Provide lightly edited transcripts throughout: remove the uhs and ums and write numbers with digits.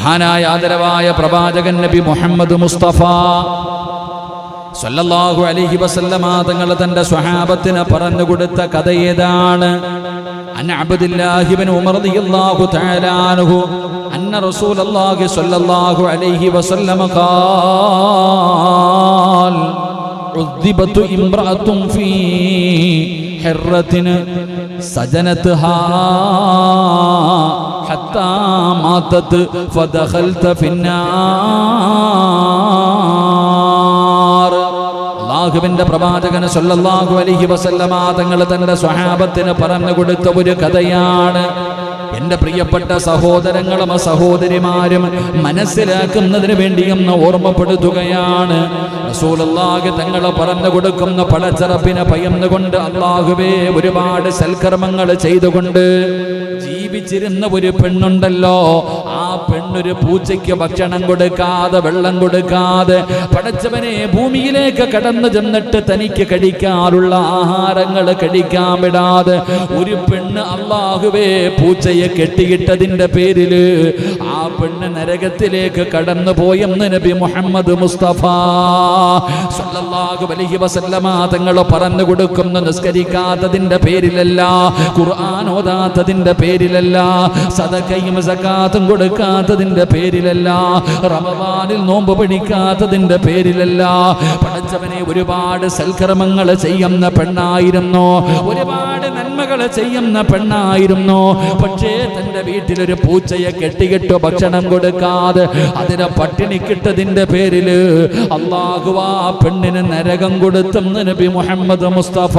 മഹാനായ ആദരവായ പ്രവാചകൻ നബി മുഹമ്മദ് മുസ്തഫ സല്ലല്ലാഹു അലൈഹി വസല്ലമ തങ്ങൾ തന്റെ സ്വഹാബത്തിന് പറഞ്ഞു കൊടുത്ത കഥ ഏതാണ്? അൻ അബ്ദുല്ലാഹി ഇബ്നു ഉമർ റളിയല്ലാഹു തആല അൻഹു അന്ന റസൂലുള്ളാഹി സ്വല്ലല്ലാഹു അലൈഹി വസല്ലമ ഖാൽ ഉദ്ദിബതു ഇംറഅത്തുൻ ഫീ ഹിർറത്തിൻ സജനത്ഹാ ഹത്താ മാതത് ഫദഖൽത ഫിന്നാർ. അല്ലാഹുവിന്റെ പ്രവാചകൻ സല്ലല്ലാഹു അലൈഹി വസല്ലമ തങ്ങൾ തന്റെ സ്വഹാബത്തിന് പറഞ്ഞു കൊടുത്ത ഒരു കഥയാണ്. എന്റെ പ്രിയപ്പെട്ട സഹോദരങ്ങളും സഹോദരിമാരും മനസ്സിലാക്കുന്നതിന് വേണ്ടി ഒന്ന് ഓർമ്മപ്പെടുത്തുകയാണ്. റസൂലുള്ളാഹി തങ്ങൾ പറഞ്ഞു കൊടുക്കുന്ന പടച്ചറപ്പിനെ ഭയന്നുകൊണ്ട് അല്ലാഹുവേ ഒരുപാട് സൽക്കർമ്മങ്ങൾ ചെയ്തുകൊണ്ട് ജീവിച്ചിരുന്ന ഒരു പെണ്ണുണ്ടല്ലോ, ആ പെണ്ണൊരു പൂച്ചയ്ക്ക് ഭക്ഷണം കൊടുക്കാതെ വെള്ളം കൊടുക്കാതെ പടച്ചവനെ ഭൂമിയിലേക്ക് കടന്നു ചെന്നിട്ട് തനിക്ക് കഴിക്കാനുള്ള ആഹാരങ്ങൾ കഴിക്കാൻ വിടാതെ ഒരു പെണ്ണ് അല്ലാഹുവേ പൂച്ചയെ കെട്ടിയിട്ടതിന്റെ പേരില് ആ പെണ്ണ് നരകത്തിലേക്ക് കടന്നു പോയെന്ന് നബി മുഹമ്മദ് മുസ്തഫ സല്ലല്ലാഹു അലൈഹി വസല്ലമ തങ്ങൾ പറഞ്ഞു കൊടുക്കുന്ന നിസ്കരിക്കാത്തതിന്റെ പേരിലല്ല, ഖുർആൻ ഓതാത്തതിന്റെ പേരിലല്ല, സദഖയും സകാത്തും കൊടുക്കാത്തതിന്റെ പേരിലല്ല, റമദാനിൽ നോമ്പ് പിടിക്കാത്തതിന്റെ പേരിലല്ല. പടച്ചവനെ ഒരുപാട് സൽക്കർമ്മങ്ങൾ ചെയ്യുന്ന പെണ്ണായിരുന്നു, ഒരുപാട് നന്മകൾ ചെയ്യുന്ന പെണ്ണായിരുന്നു. പക്ഷേ തന്റെ വീട്ടിലൊരു പൂച്ചയെ കെട്ടിയിട്ട് ഭക്ഷണം കൊടുക്കാതെ അതിനെ പട്ടിണിക്കിട്ടതിന്റെ പേരില് അല്ലാഹു ആ പെണ്ണിന് നരകം കൊടുത്തെന്ന് നബി മുഹമ്മദ് മുസ്തഫ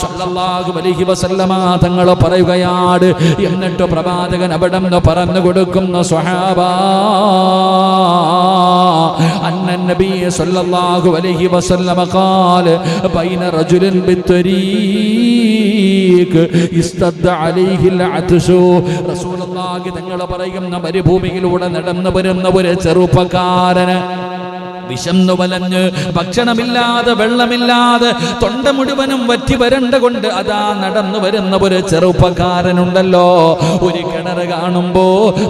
സല്ലല്ലാഹു അലൈഹി വസല്ലമ തങ്ങൾ പറയുകയാണ്. എന്നിട്ട് പ്രവാചകൻ അവിടെ പറഞ്ഞു കൊടുക്കുന്ന സ്വഹാബ അന്നൻ നബി സല്ലല്ലാഹു അലൈഹി വസല്ലമ ഖാല ബൈന റജുലിൻ ബിത്തരീഖ് ഇസ്തദ്ദ അലൈഹിൽ അത്ശു. റസൂലുള്ളാഹി തങ്ങൾ പറയുന്ന മരുഭൂമിയിലൂടെ നടന്നു വരുന്ന ഒരു ചെറുപ്പക്കാരന് വിശന്നു വലഞ്ഞ് ഭക്ഷണമില്ലാതെ വെള്ളമില്ലാതെ തൊണ്ട മുഴുവനും വറ്റി വരണ്ട കൊണ്ട് അതാ നടന്നു വരുന്ന ഒരു ചെറുപ്പക്കാരനുണ്ടല്ലോ. ഒരു കിണർ കാണുമ്പോ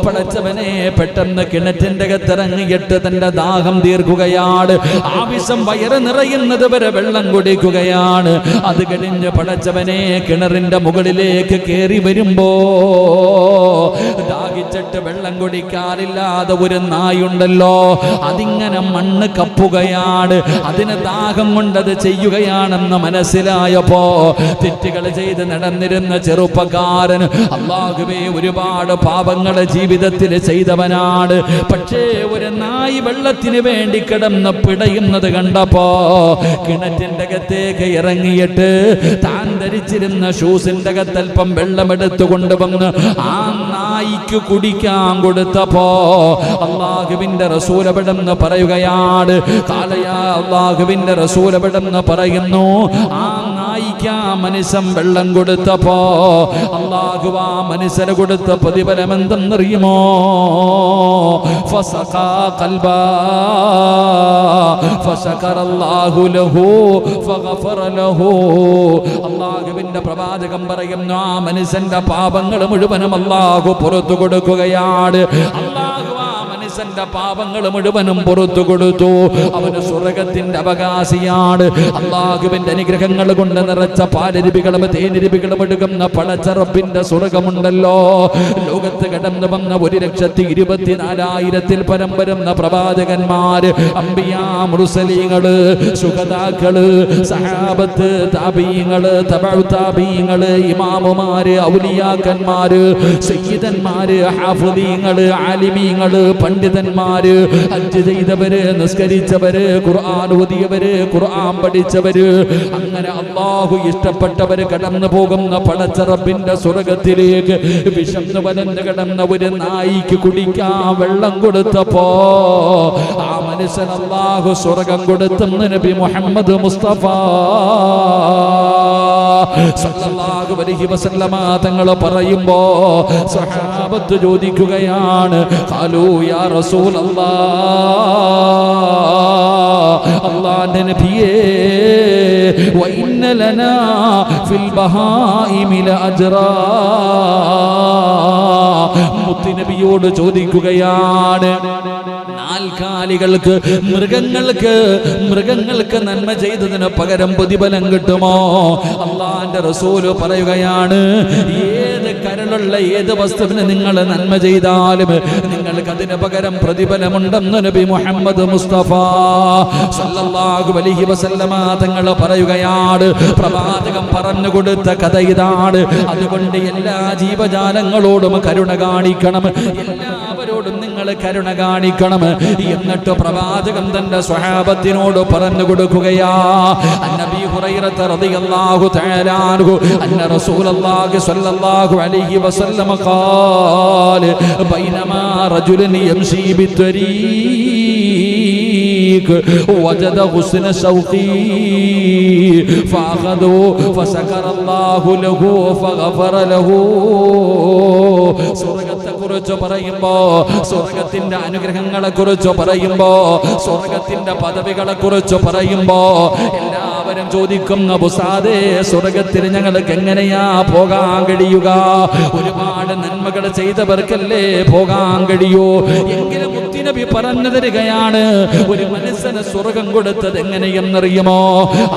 പടച്ചവനെ പെട്ടെന്ന് കിണറ്റിന്റെ അകത്തിറങ്ങിയിട്ട് തന്റെ ദാഹം തീർക്കുകയാണ്. ആവശ്യം വയറ് നിറയുന്നത് വരെ വെള്ളം കുടിക്കുകയാണ്. അത് കഴിഞ്ഞ് പടച്ചവനെ കിണറിന്റെ മുകളിലേക്ക് കയറി വരുമ്പോ ദാഹിച്ചിട്ട് വെള്ളം കുടിക്കാനില്ലാതെ ഒരു നായുണ്ടല്ലോ, അതിങ്ങനെ മണ്ണ് കപ്പുകയാണ്. അതിന് ദാഹം കൊണ്ടത് ചെയ്യുകയാണെന്ന് മനസ്സിലായപ്പോ തെറ്റുകൾ ചെയ്ത് നടന്നിരുന്ന ചെറുപ്പക്കാരൻ അല്ലാഹുവേ ഒരുപാട് പാപങ്ങൾ ജീവിതത്തിൽ ചെയ്തവനാണ്. പക്ഷേ ഒരു നായി വെള്ളത്തിന് വേണ്ടി കിടന്ന് പിടയുന്നത് കണ്ടപ്പോ കിണറ്റിന്റെ അകത്തേക്ക് ഇറങ്ങിയിട്ട് താൻ ധരിച്ചിരുന്ന ഷൂസിന്റെ അകത്തൽപ്പം വെള്ളമെടുത്തു കൊണ്ടുവന്ന് ആ നായിക്ക് കുടിക്കാൻ കൊടുത്തപ്പോ അല്ലാഹുവിന്റെ റസൂൽ അവിടെന്ന് പറയുകയാണ്, അല്ലാഹുവിന്റെ റസൂൽ അവിടെന്ന് പറയുന്നു, ആ നായിക്ക് ആ മനുഷ്യൻ വെള്ളം കൊടുത്തപ്പോ അല്ലാഹു ആ മനുഷ്യന് കൊടുത്ത പ്രതിഫലം എന്തെന്നറിയുമോ? ഫസഖാ ഖൽബാ ഫശകറല്ലാഹു ലഹു ഫഗഫറ ലഹു. അല്ലാഹുവിന്റെ പ്രവാചകൻ പറയുന്നു, ആ മനുഷ്യന്റെ പാപങ്ങൾ മുഴുവനും അല്ലാഹു പുറത്തു കൊടുക്കുകയാണ്. അല്ലാഹു ന്റെ പാപങ്ങൾ മുഴുവനും പുറത്തു കൊടുത്തു. അവന് സ്വർഗത്തിന്റെ അവകാശിയാണ്. അല്ലാഹുവിന്റെ അനുഗ്രഹങ്ങൾ കൊണ്ട് നിറച്ച പാലരുവികളും തേനിരുവികളും എടുക്കുന്ന പടച്ചറപ്പിന്റെ സ്വർഗമുണ്ടല്ലോ. ലോകത്ത് കടന്നു വന്ന 1,24,000 പരം വരുന്ന പ്രവാചകന്മാര്, അംബിയാ, മുർസലീങ്ങള്, ശുഹദാക്കള്, സഹാബത്ത്, താബീങ്ങള്, തബഉ താബീങ്ങള്, ഇമാമുമാര്, ഔലിയാക്കന്മാര്, സയ്യിദന്മാര്, ഹാഫിളീങ്ങള്, ആലിമീങ്ങള്, പണ്ഡിതന്മാര്, ഹജ്ജ് ചെയ്തവര്, നിസ്കരിച്ചവര്, ഖുർആൻ ഓതിയവര്, ഖുർആൻ പഠിച്ചവര്, അങ്ങനെ അല്ലാഹു ഇഷ്ടപ്പെട്ടവര് കടന്നു പോകുന്ന പടച്ചറപ്പിന്റെ സ്വർഗത്തിലേക്ക് വിശന്നു വലഞ്ഞു കിടന്ന ഒരു നായിക്ക് കുടിക്കാൻ വെള്ളം കൊടുത്തപ്പോ ആ മനുഷ്യൻ അല്ലാഹു സ്വർഗം കൊടുത്തെന്ന് നബി മുഹമ്മദ് മുസ്തഫ സല്ലല്ലാഹു അലൈഹി വസല്ലമ തങ്ങൾ പറയുമ്പോ സ്വഹാബത്ത് ചോദിക്കുകയാണ്, ഖാലൂ യാ റസൂലല്ലാഹ് അല്ലാഹുവിന്റെ നബിയേ വഇന്ന ലനാ ഫിൽ ബഹായിമി ലഅജ്റാ മുത്തുനബിയോട് ചോദിക്കുകയാണ് നാൽക്കാലികൾക്ക് മൃഗങ്ങൾക്ക് നന്മ ചെയ്തതിന് പകരം പ്രതിഫലം കിട്ടുമോ? അല്ലാഹുവിന്റെ റസൂല് പറയുകയാണ് ഏത് കരളുള്ള ഏത് വസ്തുവിന് നിങ്ങൾ നന്മ ചെയ്താലും നിങ്ങൾക്ക് അതിന് പകരം പ്രതിഫലമുണ്ടെന്ന് നബി മുഹമ്മദ് മുസ്തഫ സല്ലല്ലാഹു അലൈഹി വസല്ലമ തങ്ങൾ പറയുകയാണ്. പ്രവാചകൻ പറഞ്ഞു കൊടുത്ത കഥ ഇതാണ്. അതുകൊണ്ട് എല്ലാ ജീവജാലങ്ങളോടും കരുണ കാണിക്കണം, എല്ലാവരോടും നിങ്ങൾ കരുണ കാണിക്കണം. എന്നിട്ട് പ്രവാചകൻ തന്റെ സ്വഹാബത്തിനോട് പറഞ്ഞു കൊടുക്കുകയാ നബി ഹുറൈറ റളിയല്ലാഹു തആല അൻഹു അന്ന റസൂലുള്ളാഹി സ്വല്ലല്ലാഹു അലൈഹി വസല്ലം ഖാല ബൈനമാ റജുലൻ യംശി ബിത്വരീഖ് വജദ ഹുസ്ന ശൗഖി ഫഅഖദു ഫസകറല്ലാഹു ലഹു ഫഗഫറ ലഹു. സ്വർഗ്ഗത്തെ കുറിച്ച് പറയുമ്പോ, സ്വർഗ്ഗത്തിന്റെ അനുഗ്രഹങ്ങളെ കുറിച്ച് പറയുമ്പോ, സ്വർഗ്ഗത്തിന്റെ പദവികളെ കുറിച്ച് പറയുമ്പോ എല്ലാവരും ചോദിക്കുന്ന ഉസ്താദേ സ്വർഗ്ഗത്തിൽ ഞങ്ങൾക്ക് എങ്ങനെയാ പോകാൻ കഴിയുക? ഒരുപാട് നന്മകൾ ചെയ്തവർക്കല്ലേ പോകാൻ കഴിയൂ. എങ്കിലും മുത്തുനബി പറഞ്ഞു തരികയാണ് ഒരു മനസ്സിന് സ്വർഗം കൊടുത്തത് എങ്ങനെയെന്നറിയുമോ?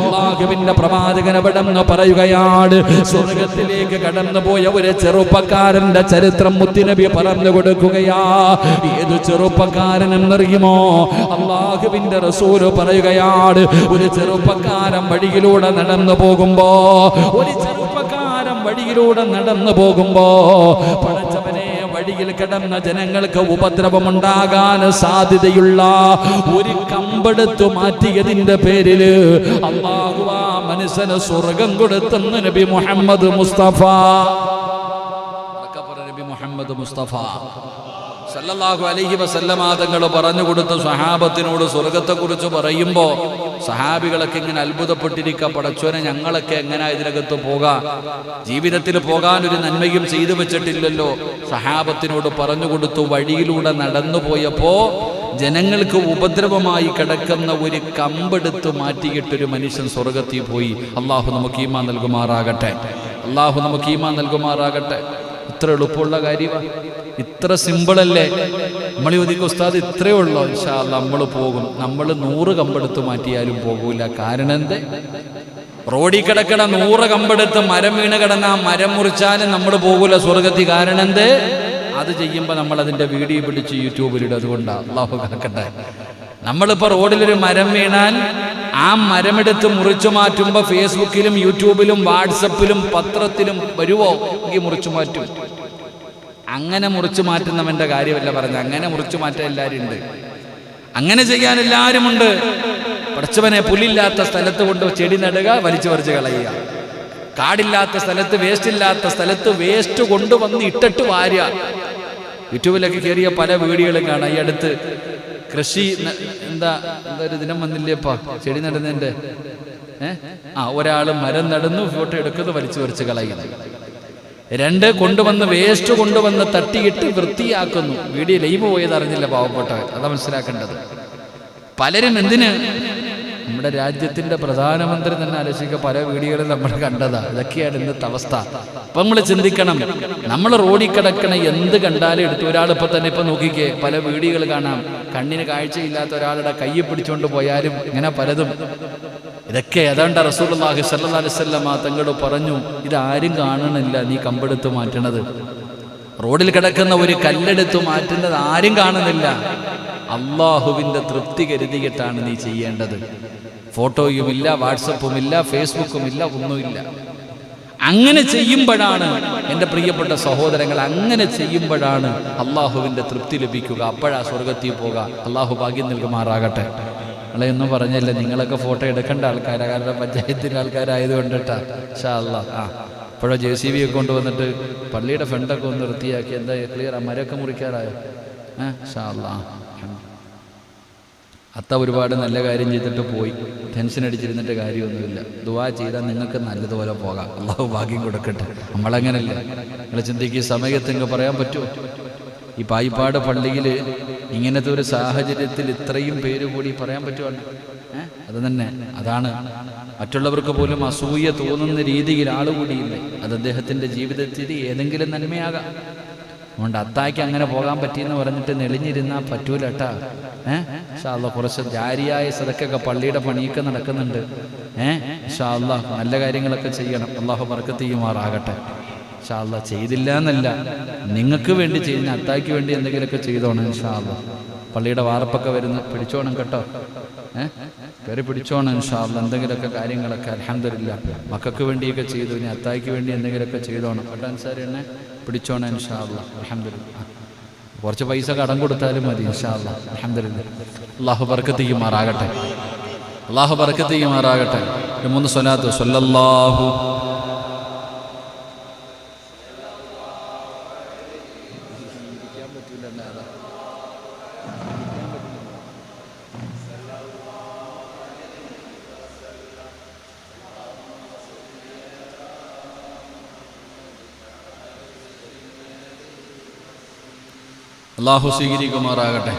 അല്ലാഹുവിന്റെ പ്രവാചകൻ അവിടെന്ന് പറയുകയാണ് സ്വർഗത്തിലേക്ക് കടന്നുപോയ ഒരു ചെറുപ്പക്കാരന്റെ ചരിത്രം മുത്തുനബി പറഞ്ഞു കൊടുക്കുകയാ. ഏത് ചെറുപ്പക്കാരനെന്നറിയുമോ? അല്ലാഹുവിന്റെ റസൂല് പറയുകയാണ് ഒരു ചെറുപ്പക്കാരൻ വഴിയിലൂടെ നടന്നു പോകുമ്പോ, പടച്ചവനെ വഴിയിൽ കിടന്ന ജനങ്ങൾക്ക് ഉപദ്രവമുണ്ടാകാൻ സാധ്യതയുള്ള ഒരു കമ്പെടുത്തു മാറ്റിയതിന്റെ പേരില് അല്ലാഹു ആ മനുഷ്യന് സ്വർഗം കൊടുത്തെന്ന് നബി മുഹമ്മദ് മുസ്തഫ സല്ലല്ലാഹു അലൈഹി വസല്ലമ തങ്ങൾ പറഞ്ഞു കൊടുത്ത സ്വഹാബത്തിനോട് സ്വർഗത്തെക്കുറിച്ച് പറയുമ്പോൾ സഹാബികളൊക്കെ ഇങ്ങനെ അത്ഭുതപ്പെട്ടിരിക്കുക. പടച്ചോനെ ഞങ്ങളൊക്കെ എങ്ങനെ ഇതിനകത്ത് പോകാം? ജീവിതത്തിൽ പോകാൻ ഒരു നന്മയും ചെയ്തു വെച്ചിട്ടില്ലല്ലോ. സഹാബത്തിനോട് പറഞ്ഞു കൊടുത്തു. വഴിയിലൂടെ നടന്നു പോയപ്പോ ജനങ്ങൾക്ക് ഉപദ്രവമായി കിടക്കുന്ന ഒരു കമ്പെടുത്ത് മാറ്റിയിട്ടൊരു മനുഷ്യൻ സ്വർഗത്തിൽ പോയി. അള്ളാഹു നമുക്ക് ഈമാൻ നൽകുമാറാകട്ടെ. ഇത്ര എളുപ്പമുള്ള കാര്യമാണ്, ഇത്ര സിമ്പിളല്ലേ? നമ്മൾ ചോദിക്കും ഉസ്താദ് ഇത്രയേ ഉള്ളൂ. ഇൻഷാ അല്ലാഹ് നമ്മൾ പോകും. നമ്മൾ 100 കമ്പെടുത്ത് മാറ്റിയാലും പോകൂല. കാരണം എന്ത്? റോഡിൽ കിടക്കണ 100 കമ്പെടുത്ത് മരം വീണ് കിടന്ന ആ മരം മുറിച്ചാലും നമ്മൾ പോകൂല സ്വർഗത്തിൽ. കാരണം എന്ത്? അത് ചെയ്യുമ്പോൾ നമ്മൾ അതിന്റെ വീഡിയോ പിടിച്ച് യൂട്യൂബിലിടും. അതുകൊണ്ടാണ് അല്ലാഹു കാക്കട്ടെ. നമ്മളിപ്പോൾ റോഡിലൊരു മരം വീണാൽ ആ മരമെടുത്ത് മുറിച്ചു മാറ്റുമ്പോൾ ഫേസ്ബുക്കിലും യൂട്യൂബിലും വാട്സപ്പിലും പത്രത്തിലും വരുവോ? എങ്കിൽ മുറിച്ചു മാറ്റും. അങ്ങനെ മുറിച്ചു മാറ്റുന്നവന്റെ കാര്യമല്ല പറഞ്ഞ. അങ്ങനെ മുറിച്ചു മാറ്റാൻ എല്ലാവരും ഉണ്ട്, അങ്ങനെ ചെയ്യാൻ എല്ലാവരും ഉണ്ട്. പടച്ചവനെ പുല്ലില്ലാത്ത സ്ഥലത്ത് കൊണ്ട് ചെടി നടുക, വലിച്ചു പറിച്ച് കളയുക. കാടില്ലാത്ത സ്ഥലത്ത്, വേസ്റ്റ് ഇല്ലാത്ത സ്ഥലത്ത് വേസ്റ്റ് കൊണ്ടുവന്ന് ഇട്ടിട്ട് വാരുക. യൂട്യൂബിലൊക്കെ കയറിയ പല വീഡിയോകളും കാണാം. ഈ അടുത്ത് കൃഷി എന്താ ഒരു ദിനം വന്നില്ലേപ്പാ ചെടി നടുന്നതിന്റെ ഒരാൾ മരം നടന്നു, ഫോട്ടോ എടുക്കുന്നത്, വലിച്ചു പറിച്ച് കളയുന്നത്. 2 കൊണ്ടുവന്ന് വേസ്റ്റ് കൊണ്ടുവന്ന് തട്ടിയിട്ട് വൃത്തിയാക്കുന്നു. വീഡിയോ ലൈവ് പോയത് അറിഞ്ഞില്ല പാവപ്പെട്ടവർ. അതാ മനസ്സിലാക്കേണ്ടത്. പലരും എന്തിന്? നമ്മുടെ രാജ്യത്തിന്റെ പ്രധാനമന്ത്രി തന്നെ ആലോചിക്കുക, പല വീഡിയോകളും നമ്മൾ കണ്ടതാ. ഇതൊക്കെയാണ് ഇന്നത്തെ അവസ്ഥ. അപ്പൊ നമ്മൾ ചിന്തിക്കണം, നമ്മൾ റോഡിൽ കിടക്കണ എന്ത് കണ്ടാലും എടുത്ത് ഒരാളിപ്പോ തന്നെ ഇപ്പൊ നോക്കിക്കേ, പല വീഡിയോകൾ കാണാം. കണ്ണിന് കാഴ്ചയില്ലാത്ത ഒരാളുടെ കൈ പിടിച്ചുകൊണ്ട് പോയാലും ഇങ്ങനെ പലതും. ഇതൊക്കെ ഏതാണ്ട് റസൂലുള്ളാഹി സ്വല്ലല്ലാഹു അലൈഹി വസല്ലം തങ്ങൾ പറഞ്ഞു, ഇതാരും കാണണില്ല നീ കമ്പെടുത്ത് മാറ്റണത്. റോഡിൽ കിടക്കുന്ന ഒരു കല്ലെടുത്ത് മാറ്റുന്നത് ആരും കാണുന്നില്ല. അള്ളാഹുവിൻ്റെ തൃപ്തി കരുതിയിട്ടാണ് നീ ചെയ്യേണ്ടത്. ഫോട്ടോയുമില്ല, വാട്സപ്പുമില്ല, ഫേസ്ബുക്കുമില്ല, ഒന്നുമില്ല. അങ്ങനെ ചെയ്യുമ്പോഴാണ് എൻ്റെ പ്രിയപ്പെട്ട സഹോദരങ്ങൾ, അങ്ങനെ ചെയ്യുമ്പോഴാണ് അള്ളാഹുവിൻ്റെ തൃപ്തി ലഭിക്കുക. അപ്പോഴാ സ്വർഗത്തിൽ പോകുക. അള്ളാഹു ഭാഗ്യം നൽകുമാറാകട്ടെ. നിങ്ങളെയൊന്നും പറഞ്ഞല്ല, നിങ്ങളൊക്കെ ഫോട്ടോ എടുക്കേണ്ട ആൾക്കാരാണ്. കാരണം പഞ്ചായത്തിൻ്റെ ആൾക്കാരായതുകൊണ്ട് കേട്ടാ. ഇൻഷാ അല്ലാഹ്. ഇപ്പോഴോ JCB ഒക്കെ കൊണ്ടുവന്നിട്ട് പള്ളിയുടെ ഫ്രണ്ടൊക്കെ ഒന്ന് വൃത്തിയാക്കി. എന്താ ക്ലിയർ? മരമൊക്കെ മുറിക്കാറായോ? ഇൻഷാ അല്ലാഹ്. അത്ത ഒരുപാട് നല്ല കാര്യം ചെയ്തിട്ട് പോയി. ടെൻഷൻ അടിച്ചിരുന്നിട്ട് കാര്യമൊന്നുമില്ല. ദുആ ചെയ്താൽ നിങ്ങൾക്ക് നല്ലതുപോലെ പോകാം. അള്ളാഹു ഭാഗ്യം കൊടുക്കട്ടെ. നമ്മളങ്ങനല്ല. നിങ്ങൾ ചിന്തിക്കുക, സമയത്തെങ്കിൽ പറയാൻ പറ്റുമോ? ഈ പായിപ്പാട് പള്ളിയിൽ ഇങ്ങനത്തെ ഒരു സാഹചര്യത്തിൽ ഇത്രയും പേര് കൂടി പറയാൻ പറ്റുമോ? അത് തന്നെ, അതാണ് മറ്റുള്ളവർക്ക് പോലും അസൂയ തോന്നുന്ന രീതിയിൽ ആളുകൂടിയില്ലേ, അത് അദ്ദേഹത്തിൻ്റെ ജീവിതത്തിൽ ഏതെങ്കിലും നന്മയാകാം. അതുകൊണ്ട് അത്തായ്ക്ക് അങ്ങനെ പോകാൻ പറ്റിയെന്ന് പറഞ്ഞിട്ട് നെളിഞ്ഞിരുന്നാൽ പറ്റൂലട്ടാ. ഇൻഷാ അല്ലാഹ് കുറച്ച് ജാരിയായ സദക്കൊക്കെ പള്ളിയുടെ പണിയൊക്കെ നടക്കുന്നുണ്ട്. ഇൻഷാ അല്ലാഹ് നല്ല കാര്യങ്ങളൊക്കെ ചെയ്യണം. അല്ലാഹു ബർക്കത്ത് ചെയ്യുമാറാകട്ടെ. ഇൻഷാ അല്ലാഹ് ചെയ്തില്ല എന്നല്ല, നിങ്ങൾക്ക് വേണ്ടി ചെയ്യുന്ന അത്തായ്ക്ക് വേണ്ടി എന്തെങ്കിലുമൊക്കെ ചെയ്തോണം. ഇൻഷാ അല്ലാഹ് പള്ളിയുടെ വാർപ്പൊക്കെ വരുന്ന പിടിച്ചോണം കേട്ടോ, കയറി പിടിച്ചോണം. ഇൻഷാ അല്ലാഹ് എന്തെങ്കിലുമൊക്കെ കാര്യങ്ങളൊക്കെ അൽഹംദുലില്ലാ മക്കൾക്ക് വേണ്ടിയൊക്കെ ചെയ്തു, ഇനി അത്തായ്ക്ക് വേണ്ടി എന്തെങ്കിലുമൊക്കെ ചെയ്തോണം. പട്ടാൻസാരി എന്നെ പിടിച്ചോണം. ഇൻഷാ അല്ലാഹ് അൽഹംദുലില്ലാ കുറച്ച് പൈസ കടം കൊടുത്താലും മതി. ഇൻഷാ അല്ലാഹ് അൽഹംദുലില്ലാ. അല്ലാഹു ബർക്കത്ത് ചെയ്യുമാറാകട്ടെ, അല്ലാഹു ബർക്കത്ത് ചെയ്യുമാറാകട്ടെ. 3 സ്വലാത്ത് സ്വല്ലല്ലാഹു അല്ലാഹു സ്വീകരിക്കുമാറാകട്ടെ.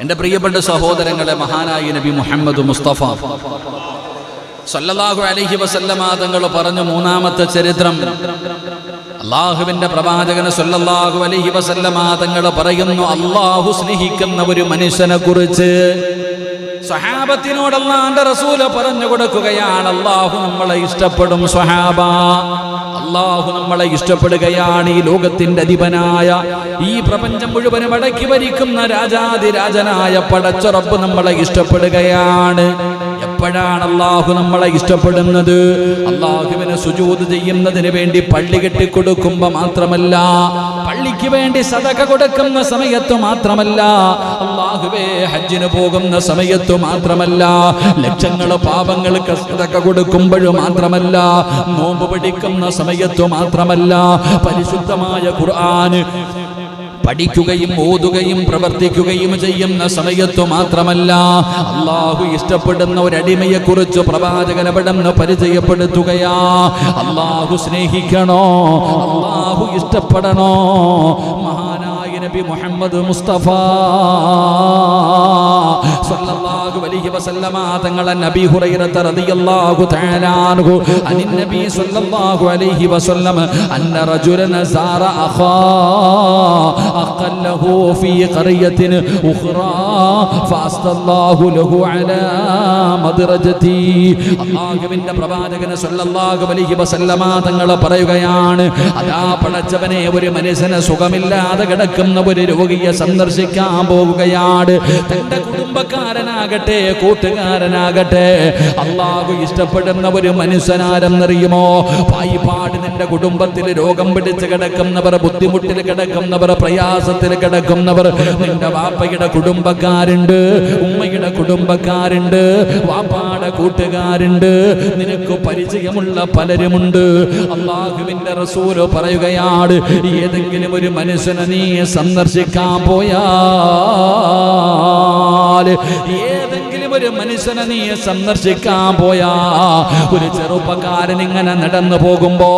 എൻ്റെ പ്രിയപ്പെട്ട സഹോദരങ്ങളെ, മഹാനായ നബി മുഹമ്മദ് മുസ്തഫ സല്ലല്ലാഹു അലൈഹി വസല്ലമ തങ്ങൾ പറഞ്ഞു, 3-ാമത്തെ ചരിത്രം, അല്ലാഹുവിൻ്റെ പ്രവാചകൻ സല്ലല്ലാഹു അലൈഹി വസല്ലമ തങ്ങൾ പറയുന്നു, അല്ലാഹു സ്നേഹിക്കുന്ന ഒരു മനുഷ്യനെ കുറിച്ച് സ്വഹാബത്തിനോട് അല്ലാഹുവിന്റെ റസൂൽ പറഞ്ഞു കൊടുക്കുകയാണ്, അല്ലാഹു നമ്മളെ ഇഷ്ടപ്പെടും സ്വഹാബ, അല്ലാഹു നമ്മളെ ഇഷ്ടപ്പെടുകയാണ്. ഈ ലോകത്തിന്റെ അധിപനായ, ഈ പ്രപഞ്ചം മുഴുവനും അടക്കി ഭരിക്കുന്ന രാജാതിരാജനായ പടച്ച റബ്ബ് നമ്മളെ ഇഷ്ടപ്പെടുകയാണ്. എപ്പോഴാണ് അല്ലാഹു നമ്മളെ ഇഷ്ടപ്പെടുന്നത്? അല്ലാഹുവിന് സുജൂദ് ചെയ്യുന്നതിന് വേണ്ടി പള്ളി കെട്ടിക്കൊടുക്കുമ്പോ മാത്രമല്ല, പള്ളിക്ക് വേണ്ടി സദഖ കൊടുക്കുന്ന സമയത്ത് മാത്രമല്ല, അല്ലാഹുവേ ഹജ്ജിന് പോകുന്ന സമയത്ത് മാത്രമല്ല, ലക്ഷങ്ങൾ പാപങ്ങൾക്ക് സദഖ കൊടുക്കുമ്പോഴും മാത്രമല്ല, നോമ്പ് പിടിക്കുന്ന സമയത്ത് മാത്രമല്ല, പരിശുദ്ധമായ ഖുർആൻ പഠിക്കുകയും ഓതുകയും പ്രവർത്തിക്കുകയും ചെയ്യുന്ന സമയത്തു മാത്രമല്ല, അല്ലാഹു ഇഷ്ടപ്പെടുന്ന ഒരടിമയെ കുറിച്ച് പ്രവാചകൻ അവിടുന്ന് പരിചയപ്പെടുത്തുകയാ. അല്ലാഹു സ്നേഹിക്കണോ, അല്ലാഹു ഇഷ്ടപ്പെടണോ? മഹാനായ നബി മുഹമ്മദ് മുസ്തഫ സല്ലല്ലാഹു അലൈഹി വസല്ലമ തങ്ങൾ നബി ഹുറൈറ റളിയല്ലാഹു തആല അൻഹു അനിൻ നബി സല്ലല്ലാഹു അലൈഹി വസല്ലം അന്ന റജുലൻ സാറ അഖാ أقله في قرية أخرى فأسدى الله له على مدرجتي. അല്ലാഹുവിന്റെ പ്രവാചകൻ സല്ലല്ലാഹു അലൈഹി വസല്ലമ തങ്ങൾ പറയുകയാണ്, അതാ പടച്ചവനെ, ഒരു മനുഷ്യന് സുഖമില്ലാതെ കിടക്കുന്ന ഒരു രോഗിയെ സന്ദർശിക്കാൻ പോകുകയാണ്. തന്റെ കുടുംബക്കാരനാകട്ടെ കൂട്ടുകാരനാകട്ടെ, അല്ലാഹു ഇഷ്ടപ്പെടുന്ന ഒരു മനുഷ്യനാരെന്നറിയുമോ? പായിപ്പാട് നിന്റെ കുടുംബത്തിൽ രോഗം പിടിച്ച് കിടക്കുന്നവർ, ബുദ്ധിമുട്ടിൽ കിടക്കുന്നവർ, പ്രയാസത്തിൽ കിടക്കുന്നവർ, നിന്റെ വാപ്പയുടെ കുടുംബക്കാരുണ്ട്, ഉമ്മയുടെ കുടുംബക്കാരുണ്ട്, വാപ്പാടെ കൂട്ടുകാരുണ്ട്, നിനക്ക് പരിചയമുള്ള പലരുമുണ്ട്. അല്ലാഹുവിന്റെ റസൂൽ പറയുകയാണ്, ഏതെങ്കിലും ഒരു മനുഷ്യനെ നീ സന്ദർശിക്കാൻ പോയാൽ, ഏതെങ്കിലും ഒരു മനുഷ്യനെ നീ സന്ദർശിക്കാൻ പോയാ, ഒരു ചെറുപ്പക്കാരൻ ഇങ്ങനെ നടന്നു പോകുമ്പോ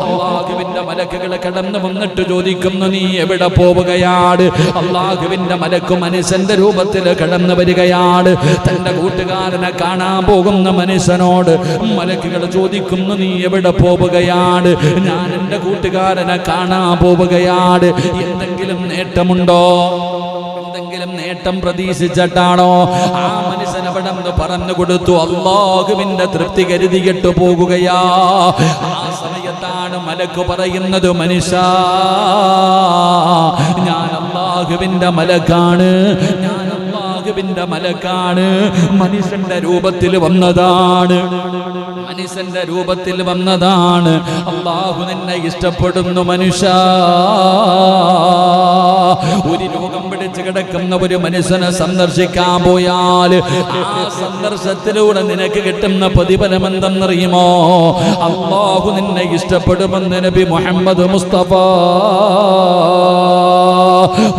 അല്ലാഹുവിന്റെ മലക്കുകൾ കടന്നു വന്നിട്ട് ചോദിക്കുന്നു, നീ എവിടെ പോവുകയാണ്? അല്ലാഹുവിന്റെ മലക്ക് മനുഷ്യന്റെ രൂപത്തിൽ കടന്നു വരികയാണ്. തന്റെ കൂട്ടുകാരനെ കാണാൻ പോകുന്ന മനുഷ്യനോട് മലക്കുകൾ ചോദിക്കുന്നു, നീ എവിടെ പോവുകയാണ്? ഞാൻ എൻ്റെ കൂട്ടുകാരനെ കാണാൻ പോവുകയാണ്. എന്തെങ്കിലും നേട്ടമുണ്ടോ? എന്തെങ്കിലും നേട്ടം പ്രതീക്ഷിച്ചിട്ടാണോ? ആ മനുഷ്യൻ അവിടെ നിന്ന് പറഞ്ഞു കൊടുത്തു, അല്ലാഹുവിന്റെ തൃപ്തി കരുതിയിട്ട് പോകുകയാ. ആ സമയത്താണ് മലക്ക് പറയുന്നത്, മനുഷ്യ, ഞാൻ അല്ലാഹുവിന്റെ മലക്കാണ്, ഞാൻ അല്ലാഹുവിന്റെ മലക്കാണ്. മനുഷ്യന്റെ രൂപത്തിൽ വന്നതാണ്, മനുഷ്യന്റെ രൂപത്തിൽ വന്നതാണ്. അല്ലാഹു നിന്നെ ഇഷ്ടപ്പെടുന്നു മനുഷ്യ. ഒരു രോഗം പിടിച്ച് കിടക്കുന്ന ഒരു മനുഷ്യനെ സന്ദർശിക്കാൻ പോയാൽ ആ സന്ദർശനത്തിലൂടെ നിനക്ക് കിട്ടുന്ന പ്രതിഫലം എന്തെന്നറിയുമോ? അല്ലാഹു നിന്നെ ഇഷ്ടപ്പെടുമെന്ന് നബി മുഹമ്മദ് മുസ്തഫ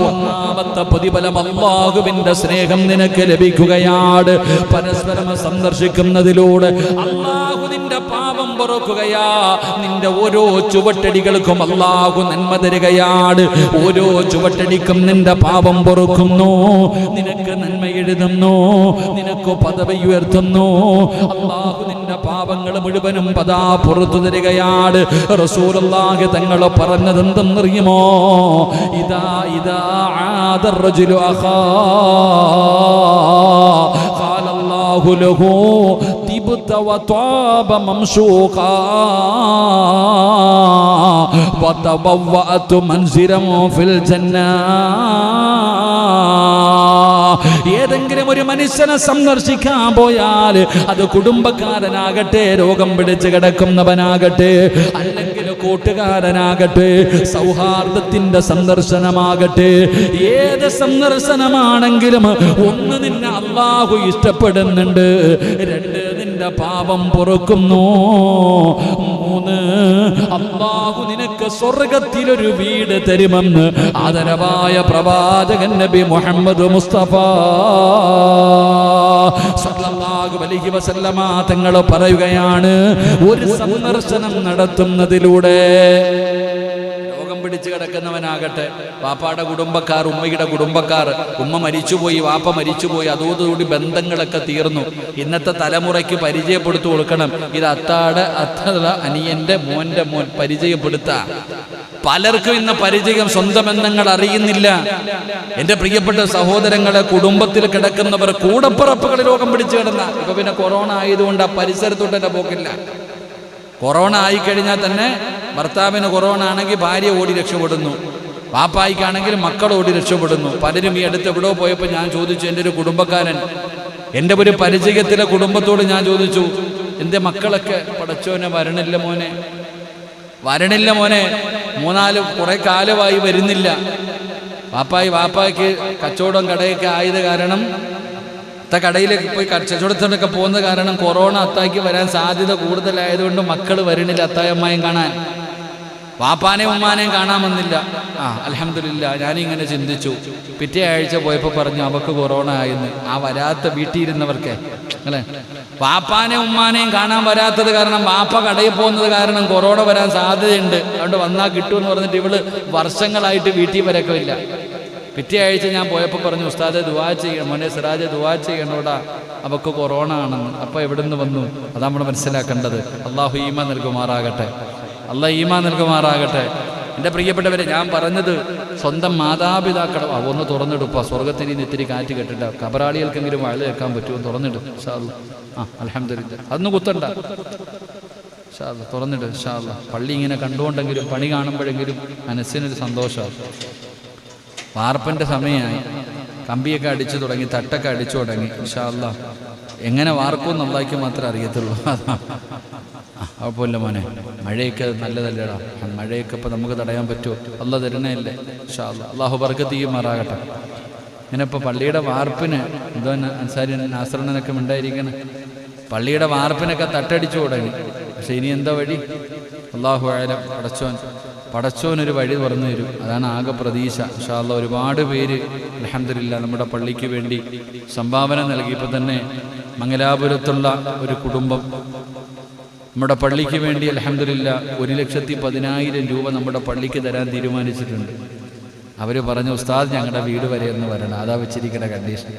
ഒന്നാമത്തെ പ്രതിഫലം അല്ലാഹുവിന്റെ സ്നേഹം നിനക്ക് ലഭിക്കുകയാണ്. പരസ്പരം സന്ദർശിക്കുന്നതിലൂടെ അല്ലാഹു നിന്റെ പാപം പൊറുക്കുകയാ. നിന്റെ ഓരോ ചുവട്ടടികൾക്കും അല്ലാഹു നന്മ തരികയാണ്. ഓരോ ചുവട്ടടിക്കും നിന്റെ പാപം പൊറുക്കുന്നു, നിനക്ക് നന്മ എഴുതുന്നു, നിനക്ക് പദവി ഉയർത്തുന്നു. അല്ലാഹു നിന്റെ പാപങ്ങൾ മുഴുവനും പദാ പുറത്തു തരികയാണ്. റസൂലുള്ളാഹി തങ്ങൾ പറഞ്ഞത് എന്തെന്നറിയുമോ? ഇദാ ആദർ റജുലു അഖാ ഖാലല്ലാഹു ലഹു തിബ്ത വതഅബ മംശൂഖാ വതബവഅതു മൻസിലൻ ഫിൽ ജന്നാ. ഏതെങ്കിലും ഒരു മനുഷ്യനെ സന്ദർശിക്കാൻ പോയാൽ അത് കുടുംബക്കാരനാകട്ടെ, രോഗം പിടിച്ച് കിടക്കുന്നവനാകട്ടെ, അല്ലെങ്കിൽ കൂട്ടുകാരനാകട്ടെ, സൗഹാർദ്ദത്തിന്റെ സന്ദർശനമാകട്ടെ, ഏത് സന്ദർശനമാണെങ്കിലും ഒന്ന് നിന്നെ അല്ലാഹു ഇഷ്ടപ്പെടുന്നുണ്ട്, രണ്ട് നിന്റെ പാപം പൊറുക്കുന്നു, മൂന്ന് അല്ലാഹു നിനക്ക് സ്വർഗത്തിലൊരു വീട് തരുമെന്ന് ആദരവായ പ്രവാചകൻ നബി മുഹമ്മദ് മുസ്തഫ സല്ലല്ലാഹു അലൈഹി വസല്ലമ തങ്ങൾ പറയുകയാണ്, ഒരു സന്ദർശനം നടത്തുന്നതിലൂടെ രോഗം പിടിച്ച് കിടക്കുന്നവനാകട്ടെ, വാപ്പാടെ കുടുംബക്കാർ, ഉമ്മയുടെ കുടുംബക്കാർ, ഉമ്മ മരിച്ചുപോയി, വാപ്പ മരിച്ചുപോയി, അതോടുകൂടി ബന്ധങ്ങളൊക്കെ തീർന്നു. ഇന്നത്തെ തലമുറയ്ക്ക് പരിചയപ്പെടുത്തു കൊടുക്കണം, ഇത് അത്താടെ അനിയന്റെ മോന്റെ മോൻ പരിചയപ്പെടുത്താം. പലർക്കും ഇന്ന് പരിചയം, സ്വന്തം ബന്ധങ്ങൾ അറിയുന്നില്ല. എന്റെ പ്രിയപ്പെട്ട സഹോദരങ്ങളെ, കുടുംബത്തിൽ കിടക്കുന്നവർ, കൂടപ്പിറപ്പുകൾ രോഗം പിടിച്ചു കിടന്ന, ഇപ്പൊ പിന്നെ കൊറോണ ആയതുകൊണ്ട് ആ പരിസരത്തോട്ട് തന്നെ പോക്കില്ല. കൊറോണ ആയിക്കഴിഞ്ഞാൽ തന്നെ ഭർത്താവിന് കൊറോണ ആണെങ്കിൽ ഭാര്യ ഓടി രക്ഷപ്പെടുന്നു, വാപ്പായിക്കാണെങ്കിൽ മക്കൾ ഓടി രക്ഷപ്പെടുന്നു. പലരും ഈ അടുത്ത് എവിടെയോ പോയപ്പോൾ ഞാൻ ചോദിച്ചു, എൻ്റെ ഒരു കുടുംബക്കാരൻ, എൻ്റെ ഒരു പരിചയത്തിലെ കുടുംബത്തോട് ഞാൻ ചോദിച്ചു, എൻ്റെ മക്കളൊക്കെ പടച്ചോനെ വരണില്ല മോനെ, വരണില്ല മോനെ, കുറെ കാലമായി വരുന്നില്ല. വാപ്പായ്ക്ക് കച്ചവടം കടയൊക്കെ ആയത് കാരണം, കടയിലേക്ക് പോയി കച്ചവടത്തിനൊക്കെ പോകുന്നത് കാരണം കൊറോണ അത്തായിക്ക് വരാൻ സാധ്യത കൂടുതലായതുകൊണ്ട് മക്കൾ വരണില്ല അത്തായമ്മയും കാണാൻ, വാപ്പാനെയും ഉമ്മാനെയും കാണാൻ വന്നില്ല. അൽഹംദുലില്ലാ, ഞാനിങ്ങനെ ചിന്തിച്ചു. പിറ്റേ ആഴ്ച പോയപ്പോൾ പറഞ്ഞു അവക്ക് കൊറോണ ആയെന്ന്. ആ വരാത്ത വീട്ടിലിരുന്നവർക്ക് അല്ലേ, വാപ്പാനെയും ഉമ്മാനെയും കാണാൻ വരാത്തത് കാരണം, വാപ്പ കടയിൽ പോകുന്നത് കാരണം കൊറോണ വരാൻ സാധ്യതയുണ്ട്, അതുകൊണ്ട് വന്നാൽ കിട്ടുമെന്ന് പറഞ്ഞിട്ട് ഇവള് വർഷങ്ങളായിട്ട് വീട്ടിൽ വരക്കില്ല. പിറ്റേ ആഴ്ച ഞാൻ പോയപ്പോൾ പറഞ്ഞു, ഉസ്താദെ ദുആ ചെയ്യണം, മോനെ സിറാജെ ദുആ ചെയ്യണോടാ, അവക്ക് കൊറോണ ആണെന്ന്. അപ്പോൾ എവിടെ നിന്ന് വന്നു? അതാ നമ്മൾ മനസ്സിലാക്കേണ്ടത്. അള്ളാഹു ഈമാൻ നൽകുമാറാകട്ടെ, അള്ളാഹ് ഈമാൻ നൽകുമാറാകട്ടെ. എൻ്റെ പ്രിയപ്പെട്ടവരെ, ഞാൻ പറഞ്ഞത് സ്വന്തം മാതാപിതാക്കളെ ഒന്ന് തുറന്നിടുപ്പ, സ്വർഗത്തിന് ഇന്ന് ഇത്തിരി കാറ്റ് കെട്ടിട്ട, കബറാളികൾക്കെങ്കിലും വഴി കേൾക്കാൻ പറ്റുമോ? തുറന്നിടും ഇൻഷാ അല്ലാഹ്. അൽഹംദുലില്ലാ, അതൊന്നും കുത്തണ്ട ഇൻഷാ അല്ലാഹ്, തുറന്നിടും ഇൻഷാ അല്ലാഹ്. പള്ളി ഇങ്ങനെ കണ്ടുകൊണ്ടെങ്കിലും പണി കാണുമ്പോഴെങ്കിലും മനസ്സിനൊരു സന്തോഷമാണ്. വാർപ്പിൻ്റെ സമയമായി, കമ്പിയൊക്കെ അടിച്ചു തുടങ്ങി, തട്ടൊക്കെ അടിച്ചു തുടങ്ങി. ഇൻഷാ അല്ലാഹ് എങ്ങനെ വാർക്കുമെന്ന് അല്ലാഹ്ക്ക് മാത്രമേ അറിയത്തുള്ളൂ. കുഴപ്പമില്ല മോനെ, മഴയൊക്കെ നല്ലതല്ലേടാ, മഴയൊക്കെ ഇപ്പം നമുക്ക് തടയാൻ പറ്റുമോ? അല്ലാഹ് തരണല്ലേ ഇൻഷാ അല്ലാഹ്. അല്ലാഹു ബർക്കത്ത് ചെയ്യുമാറാകട്ടെ. ഇങ്ങനെ ഇപ്പോൾ പള്ളിയുടെ വാർപ്പിന് എന്തോ അൻസാരി നാസറിനൊക്കെ ഉണ്ടായിരിക്കണം, പള്ളിയുടെ വാർപ്പിനൊക്കെ തട്ടടിച്ചു തുടങ്ങി. പക്ഷെ ഇനി എന്താ വഴി? അല്ലാഹു അഅലം. പടച്ചോനൊരു വഴി തുറന്നു തരും, അതാണ് ആകെ പ്രതീക്ഷ ഇൻഷാ അല്ലാഹ്. ഒരുപാട് പേര് അൽഹംദുലില്ലാ നമ്മുടെ പള്ളിക്ക് വേണ്ടി സംഭാവന നൽകി. ഇപ്പം തന്നെ മംഗലാപുരത്തുള്ള ഒരു കുടുംബം നമ്മുടെ പള്ളിക്ക് വേണ്ടി അൽഹംദുലില്ലാ 1,10,000 രൂപ നമ്മുടെ പള്ളിക്ക് തരാൻ തീരുമാനിച്ചിട്ടുണ്ട്. അവർ പറഞ്ഞു, ഉസ്താദ് ഞങ്ങളുടെ വീട് വരെ ഒന്ന് വരണം, അതാ വെച്ചിരിക്കുന്ന കണ്ടീഷൻ.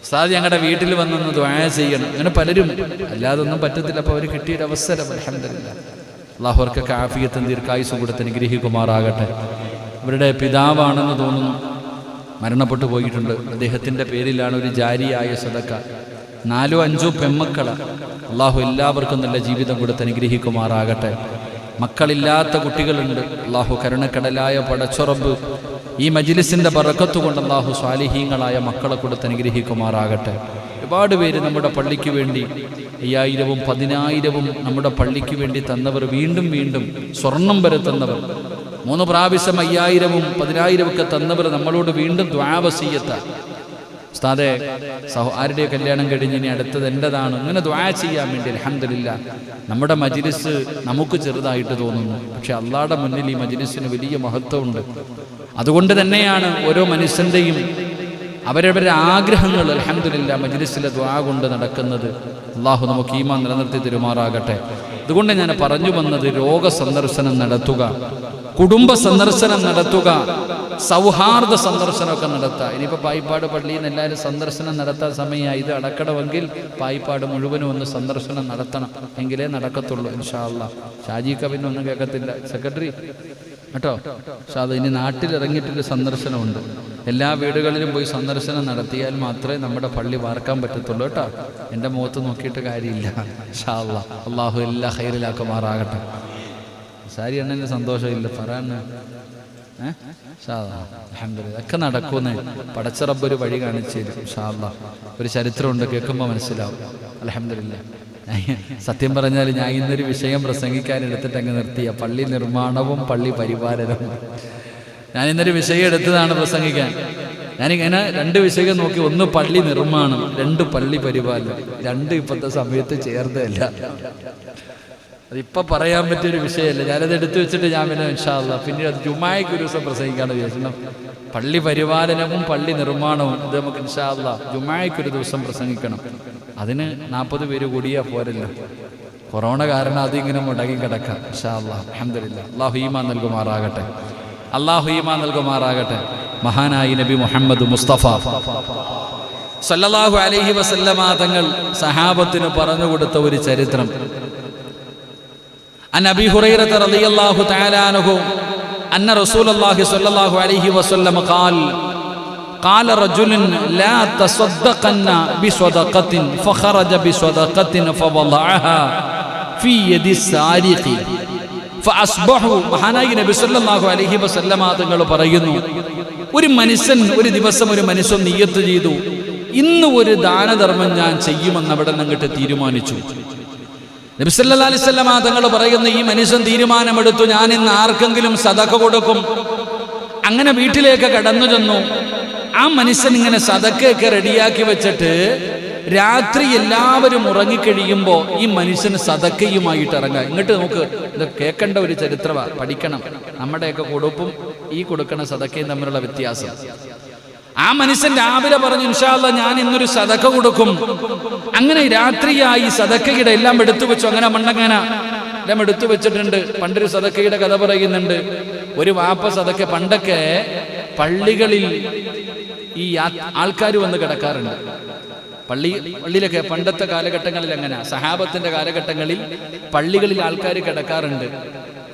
ഉസ്താദ് ഞങ്ങളുടെ വീട്ടിൽ വന്നൊന്ന് ദുആ ചെയ്യണം. അങ്ങനെ പലരും, അല്ലാതൊന്നും പറ്റത്തില്ല. അപ്പോൾ അവർ കിട്ടിയൊരു അവസരം അൽഹംദുലില്ലാ. അല്ലാഹു അവർക്കൊക്കെ ആഫിയത്തും ദീർഘായുസ്സും കൊടുത്ത് അനുഗ്രഹിക്കുമാറാകട്ടെ. അവരുടെ പിതാവാണെന്ന് തോന്നുന്നു, മരണപ്പെട്ടു പോയിട്ടുണ്ട്. അദ്ദേഹത്തിൻ്റെ പേരിലാണ് ഒരു ജാരിയായ സദക്ക. 4-5 പെമ്മക്കള. അല്ലാഹു എല്ലാവർക്കും നല്ല ജീവിതം കൊടുത്ത് അനുഗ്രഹിക്കുമാറാകട്ടെ. മക്കളില്ലാത്ത കുട്ടികളുണ്ട്. അല്ലാഹു കരുണക്കടലായ പടച്ചുറബ് ഈ മജ്ലിസിൻ്റെ ബറക്കത്ത് കൊണ്ട് അല്ലാഹു സ്വാലിഹീങ്ങളായ മക്കളെ കൊടുത്ത് അനുഗ്രഹിക്കുമാറാകട്ടെ. ഒരുപാട് പേര് നമ്മുടെ പള്ളിക്ക് വേണ്ടി 5,000-ഉം 10,000-ഉം നമ്മുടെ പള്ളിക്ക് വേണ്ടി തന്നവർ, വീണ്ടും വീണ്ടും സ്വർണം വരെ തന്നവർ, 3 പ്രാവശ്യം 5,000-ഉം 10,000-ഉം ഒക്കെ തന്നവർ നമ്മളോട് വീണ്ടും ദുആ വസിയ്യത്ത. ഉസ്താദേ, ആരുടെ കല്യാണം കഴിഞ്ഞ് ഇനി അടുത്തത് എൻ്റെതാണ്, ഇങ്ങനെ ദുആ ചെയ്യാൻ വേണ്ടി. അൽഹംദുലില്ലാ, നമ്മുടെ മജ്ലിസ് നമുക്ക് ചെറുതായിട്ട് തോന്നുന്നു, പക്ഷെ അള്ളാഹുടെ മുന്നിൽ ഈ മജ്ലിസിന് വലിയ മഹത്വമുണ്ട്. അതുകൊണ്ട് തന്നെയാണ് ഓരോ മനുഷ്യൻ്റെയും അവരവരുടെ ആഗ്രഹങ്ങൾ അൽഹംദുലില്ലാഹ് മജ്ലിസിലെ ദുആ കൊണ്ട് നടക്കുന്നത്. അള്ളാഹു നമുക്ക് ഈമാൻ നിലനിർത്തി തരുമാറാകട്ടെ. അതുകൊണ്ട് ഞാൻ പറഞ്ഞു വന്നത്, രോഗ സന്ദർശനം നടത്തുക, കുടുംബ സന്ദർശനം നടത്തുക, സൗഹാർദ്ദ സന്ദർശനമൊക്കെ നടത്തുക. ഇനിയിപ്പോൾ പായിപ്പാട് പള്ളിയിൽ നിന്ന് എല്ലാവരും സന്ദർശനം നടത്താൻ സമയമായി. ഇത് അടക്കണമെങ്കിൽ പായിപ്പാട് മുഴുവനും ഒന്ന് സന്ദർശനം നടത്തണം, എങ്കിലേ നടക്കത്തുള്ളൂ ഇൻഷാ അല്ലാഹ്. ഷാജി കബിന് ഒന്നും കേൾക്കത്തില്ല, സെക്രട്ടറി കേട്ടോ. പക്ഷെ അത് ഇനി നാട്ടിലിറങ്ങിയിട്ടൊരു സന്ദർശനമുണ്ട്. എല്ലാ വീടുകളിലും പോയി സന്ദർശനം നടത്തിയാൽ മാത്രമേ നമ്മുടെ പള്ളി വാർക്കാൻ പറ്റത്തുള്ളൂ കേട്ടോ. എൻ്റെ മുഖത്ത് നോക്കിയിട്ട് കാര്യമില്ല ഇൻഷാ അല്ലാഹ്. അള്ളാഹു എല്ലാ ഖൈറിലാക്കുമാറാകട്ടെ. സാരി എണ്ണൻ്റെ സന്തോഷമില്ല പറയാൻ. അൽഹംദുലില്ലാഹ് ഒക്കെ നടക്കുമെന്ന് പടച്ച റബ്ബ് ഒരു വഴി കാണിച്ചു തരും ഇൻഷാ അല്ലാഹ്. ഒരു ചരിത്രമുണ്ട്, കേൾക്കുമ്പോൾ മനസ്സിലാവും. അൽഹംദുലില്ലാഹ്. സത്യം പറഞ്ഞാൽ ഞാൻ ഇന്നൊരു വിഷയം പ്രസംഗിക്കാൻ എടുത്തിട്ട് അങ്ങ് നിർത്തിയ പള്ളി നിർമ്മാണവും പള്ളി പരിപാലനവും. ഞാൻ ഇന്നൊരു വിഷയം എടുത്തതാണ് പ്രസംഗിക്കാൻ. ഞാനിങ്ങനെ 2 വിഷയം നോക്കി. 1 പള്ളി നിർമ്മാണം, 2 പള്ളി പരിപാലനം. 2 ഇപ്പോഴത്തെ സമയത്ത് ചേർന്നതല്ല. അതിപ്പോൾ പറയാൻ പറ്റിയൊരു വിഷയമല്ല. ഞാനത് എടുത്തു വെച്ചിട്ട് ഞാൻ പിന്നെ ഇൻഷാ അല്ലാഹ് പിന്നീട് അത് ജുമായ്ക്ക് ഒരു ദിവസം പ്രസംഗിക്കാണ് വിചാരിച്ചു. പള്ളി പരിപാലനവും പള്ളി നിർമ്മാണവും ഇത് നമുക്ക് ഇൻഷാ അല്ലാഹ് ജുമായ്ക്ക് ഒരു ദിവസം പ്രസംഗിക്കണം. അതിന് 40 പേര് കൂടിയാൽ പോരല്ലോ. കൊറോണ കാരണം അതിങ്ങനെ മുടങ്ങി കിടക്കാം. ഇൻഷാ അല്ലാഹ് അൽഹംദുലില്ലാഹ്. അല്ലാഹു ഈമാൻ നൽകുമാറാകട്ടെ. അല്ലാഹു ഈമാൻ നൽകുമാറാകട്ടെ. മഹാനായി നബി മുഹമ്മദ് മുസ്തഫ സല്ലല്ലാഹു അലൈഹി വസല്ലമ തങ്ങൾ സഹാബത്തിന് പറഞ്ഞു കൊടുത്ത ഒരു ചരിത്രം. അൻ അബീ ഹുറൈറത റളിയല്ലാഹു തആല അൻഹു അന്ന റസൂലുള്ളാഹി സ്വല്ലല്ലാഹു അലൈഹി വസല്ലം قال رجل لا تصدقن بصدقة فخرج بصدقة فوضعها في يد السارق فأصبحوا. മഹാനായ നബി സല്ലല്ലാഹു അലൈഹി വസല്ലമ തങ്ങൾ പറയുന്നു, ഒരു മനുഷ്യൻ ഒരു ദിവസം ഒരു മനുഷ്യൻ നിയ്യത്ത് ചെയ്തു, ഇന്ന് ഒരു ദാനധർമ്മം ഞാൻ ചെയ്യുമെന്ന് അവിടെ നിന്നിട്ട് തീരുമാനിച്ചു. നബി സല്ലല്ലാഹു അലൈഹി വസല്ലമ തങ്ങൾ പറയുന്നു, ഈ മനുഷ്യൻ തീരുമാനമെടുത്തു, ഞാൻ ഇന്ന് ആർക്കെങ്കിലും സദഖ കൊടുക്കും. അങ്ങനെ വീട്ടിലേക്ക് കടന്നു ചെന്നു. ആ മനുഷ്യൻ ഇങ്ങനെ സദഖയൊക്കെ റെഡിയാക്കി വെച്ചിട്ട് രാത്രി എല്ലാവരും ഉറങ്ങിക്കഴിയുമ്പോൾ ഈ മനുഷ്യന് സദഖയുമായിട്ട് ഇറങ്ങുക. ഇങ്ങോട്ട് നോക്ക്, ഇത് കേൾക്കേണ്ട ഒരു ചരിത്രമാണ്, പഠിക്കണം. നമ്മുടെയൊക്കെ കൊടുപ്പും ഈ കൊടുക്കണ സദഖയും തമ്മിലുള്ള വ്യത്യാസം. ആ മനുഷ്യൻ രാവിലെ പറഞ്ഞു, ഇൻഷാ അല്ലാഹ് ഞാൻ ഇന്നൊരു സദഖ കൊടുക്കും. അങ്ങനെ രാത്രിയായി സദഖയുടെ എല്ലാം എടുത്തു വെച്ചു. അങ്ങനെ മണ്ണങ്ങനെ എല്ലാം എടുത്തു വെച്ചിട്ടുണ്ട്. പണ്ടൊരു സദഖയുടെ കഥ പറയുന്നുണ്ട്. ഒരു വാപ്പ സദഖ, പണ്ടൊക്കെ പള്ളികളിൽ ഈ ആൾക്കാർ വന്ന് കിടക്കാറുണ്ട്. പള്ളിയിലൊക്കെ പണ്ടത്തെ കാലഘട്ടങ്ങളിൽ അങ്ങനെ, സഹാബത്തിന്റെ കാലഘട്ടങ്ങളിൽ പള്ളികളിൽ ആൾക്കാർ കിടക്കാറുണ്ട്.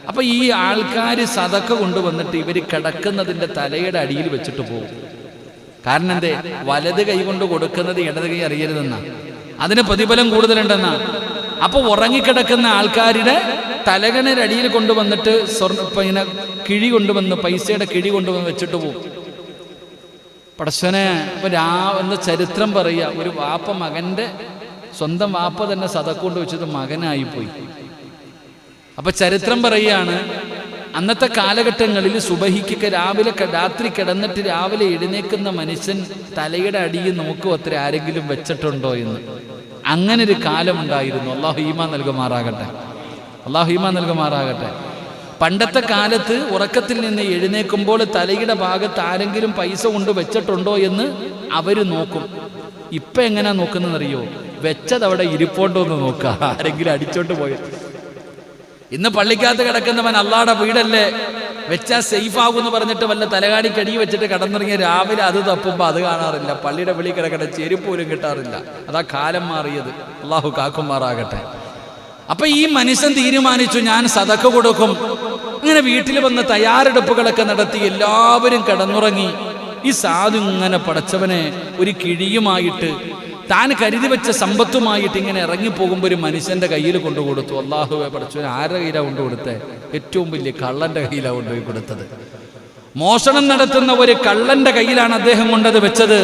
അപ്പൊ ഈ ആൾക്കാർ സദഖ കൊണ്ടുവന്നിട്ട് ഇവർ കിടക്കുന്നതിന്റെ തലയുടെ അടിയിൽ വെച്ചിട്ട് പോകും. കാരണം എന്തേ? വലത് കൈ കൊണ്ട് കൊടുക്കുന്നത് ഇടത് കൈ അറിയരുതെന്നാ, അതിന് പ്രതിഫലം കൂടുതലുണ്ടെന്നാ. അപ്പൊ ഉറങ്ങിക്കിടക്കുന്ന ആൾക്കാരുടെ തലകണയുടെ അടിയിൽ കൊണ്ടുവന്നിട്ട് ഇങ്ങനെ കിഴി കൊണ്ടുവന്ന്, പൈസയുടെ കിഴി കൊണ്ടുവന്ന് വെച്ചിട്ട് പോകും. പടച്ചനെ എന്ന ചരിത്രം പറയുക, ഒരു വാപ്പ മകന്റെ സ്വന്തം വാപ്പ തന്നെ സദഖ കൊണ്ട് വെച്ചത് മകനായിപ്പോയി. അപ്പൊ ചരിത്രം പറയുകയാണ്, അന്നത്തെ കാലഘട്ടങ്ങളിൽ സുബഹിക്കൊക്കെ രാത്രി കിടന്നിട്ട് രാവിലെ എഴുന്നേക്കുന്ന മനുഷ്യൻ തലയുടെ അടിയിൽ നോക്കും അത്ര ആരെങ്കിലും വെച്ചിട്ടുണ്ടോ എന്ന്. അങ്ങനെ ഒരു കാലമുണ്ടായിരുന്നു. അല്ലാഹു ഈമാൻ നൽകുമാറാകട്ടെ. അല്ലാഹു ഈമാൻ നൽകുമാറാകട്ടെ. പണ്ടത്തെ കാലത്ത് ഉറക്കത്തിൽ നിന്ന് എഴുന്നേൽക്കുമ്പോൾ തലയുടെ ഭാഗത്ത് ആരെങ്കിലും പൈസ കൊണ്ട് വെച്ചിട്ടുണ്ടോ എന്ന് അവര് നോക്കും. ഇപ്പൊ എങ്ങനെയാ നോക്കുന്നതെന്നറിയോ? വെച്ചത് അവിടെ ഇരിപ്പോണ്ടോ എന്ന് നോക്കുക, ആരെങ്കിലും അടിച്ചോണ്ട് പോയി. ഇന്ന് പള്ളിക്കകത്ത് കിടക്കുന്നവൻ അള്ളാടെ വീടല്ലേ, വെച്ചാൽ സേഫ് ആകുമെന്ന് പറഞ്ഞിട്ട് വല്ല തലകാടിക്കടി വെച്ചിട്ട് കടന്നിറങ്ങിയ രാവിലെ അത് തപ്പുമ്പോൾ അത് കാണാറില്ല. പള്ളിയുടെ വെളി കിടക്കണ ചെരുപ്പ് പോലും കിട്ടാറില്ല. അതാ കാലം മാറിയത്. അള്ളാഹു കാക്കുമാറാകട്ടെ. അപ്പൊ ഈ മനുഷ്യൻ തീരുമാനിച്ചു, ഞാൻ സദഖ കൊടുക്കും. അങ്ങനെ വീട്ടിൽ വന്ന് തയ്യാറെടുപ്പുകളൊക്കെ നടത്തി എല്ലാവരും കിടന്നുറങ്ങി. ഈ സാധു ഇങ്ങനെ പടച്ചവനെ ഒരു കിഴിയുമായിട്ട് താൻ കരുതി വെച്ച സമ്പത്തുമായിട്ട് ഇങ്ങനെ ഇറങ്ങിപ്പോകുമ്പോൾ ഒരു മനുഷ്യന്റെ കയ്യിൽ കൊണ്ടുകൊടുത്തു. അല്ലാഹുവേ പടച്ചവനെ, ആരുടെ കയ്യിലാണ് കൊണ്ടുകൊടുത്തത്? ഏറ്റവും വലിയ കള്ളന്റെ കയ്യിലാണ് കൊണ്ടുപോയി കൊടുത്തത്. മോഷണം നടത്തുന്ന ഒരു കള്ളന്റെ കയ്യിലാണ് അദ്ദേഹം കൊണ്ടത് വെച്ചത്.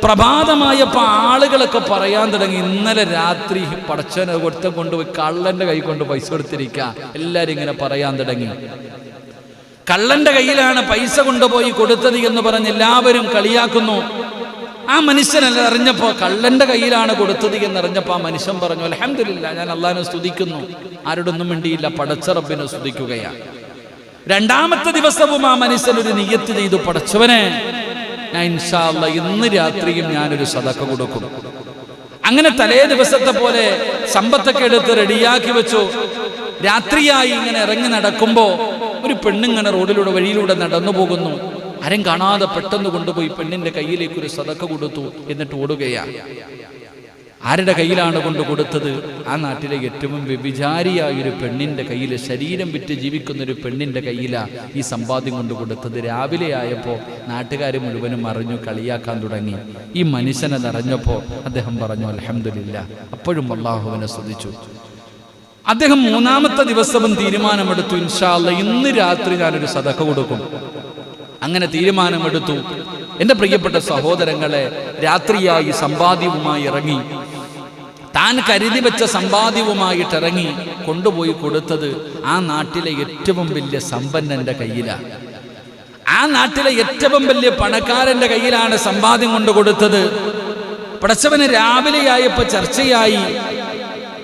പ്രഭാതമായപ്പോൾ ആളുകളൊക്കെ പറയാൻ തുടങ്ങി, ഇന്നലെ രാത്രി പടച്ചവനെ കൊടുത്ത കൊണ്ടുപോയി കള്ളന്റെ കൈ കൊണ്ട് പൈസ കൊടുത്തിരിക്കുക. എല്ലാരും ഇങ്ങനെ പറയാൻ തുടങ്ങി. കള്ളന്റെ കയ്യിലാണ് പൈസ കൊണ്ടുപോയി കൊടുത്തത് എന്ന് പറഞ്ഞ് എല്ലാവരും കളിയാക്കുന്നു. ആ മനുഷ്യനല്ല അറിഞ്ഞപ്പോ കള്ളന്റെ കയ്യിലാണ് കൊടുത്തത് എന്നറിഞ്ഞപ്പോ ആ മനുഷ്യൻ പറഞ്ഞു, അൽഹംദുലില്ലാഹ്, ഞാൻ അള്ളാഹിനെ സ്തുതിക്കുന്നു. ആരോടൊന്നും മിണ്ടിയില്ല, പടച്ച റബ്ബിനെ സ്തുതിക്കുകയാണ്. രണ്ടാമത്തെ ദിവസവും ആ മനുഷ്യൻ ഒരു നിയ്യത്ത് ചെയ്തു, പടച്ചവനെ ഞാൻ ഇൻഷാ അല്ലാഹ് ഇന്ന് രാത്രിയും ഞാനൊരു സദഖ കൊടുക്കും. അങ്ങനെ തലേ ദിവസത്തെ പോലെ സമ്പത്തൊക്കെ എടുത്ത് റെഡിയാക്കി വെച്ചു. രാത്രിയായി ഇങ്ങനെ ഇറങ്ങി നടക്കുമ്പോ ഒരു പെണ്ണിങ്ങനെ റോഡിലൂടെ വഴിയിലൂടെ നടന്നു പോകുന്നു. ആരും കാണാതെ പെട്ടെന്ന് കൊണ്ടുപോയി പെണ്ണിന്റെ കയ്യിലേക്ക് ഒരു സദഖ കൊടുത്തു. എന്നിട്ട് ഓടുകയാണ്. ആരുടെ കയ്യിലാണ് കൊണ്ട് കൊടുത്തത്? ആ നാട്ടിലെ ഏറ്റവും വ്യഭിചാരിയായ ഒരു പെണ്ണിന്റെ കയ്യിൽ, ശരീരം വിറ്റ് ജീവിക്കുന്ന ഒരു പെണ്ണിന്റെ കയ്യിലാണ് ഈ സമ്പാദ്യം കൊണ്ട് കൊടുത്തത്. രാവിലെ ആയപ്പോൾ നാട്ടുകാർ മുഴുവനും അറിഞ്ഞു, കളിയാക്കാൻ തുടങ്ങി. ഈ മനുഷ്യനെ നിറഞ്ഞപ്പോൾ അദ്ദേഹം പറഞ്ഞു അൽഹംദുലില്ലാ. അപ്പോഴും അല്ലാഹുവിനെ സ്തുതിച്ചു. അദ്ദേഹം മൂന്നാമത്തെ ദിവസവും തീരുമാനമെടുത്തു, ഇൻഷാ അല്ലാഹ് ഇന്ന് രാത്രി ഞാനൊരു സദഖ കൊടുക്കും. അങ്ങനെ തീരുമാനമെടുത്തു. എൻ്റെ പ്രിയപ്പെട്ട സഹോദരങ്ങളെ, രാത്രിയായി സമ്പാദ്യവുമായി ഇറങ്ങി. താൻ കരുതി വെച്ച സമ്പാദ്യവുമായിട്ട് ഇറങ്ങി കൊണ്ടുപോയി കൊടുത്തത് ആ നാട്ടിലെ ഏറ്റവും വലിയ സമ്പന്നന്റെ കയ്യിലാണ്. ആ നാട്ടിലെ ഏറ്റവും വലിയ പണക്കാരന്റെ കയ്യിലാണ് സമ്പാദ്യം കൊണ്ട് കൊടുത്തത്. പടച്ചവന് രാവിലെയായപ്പോൾ ചർച്ചയായി.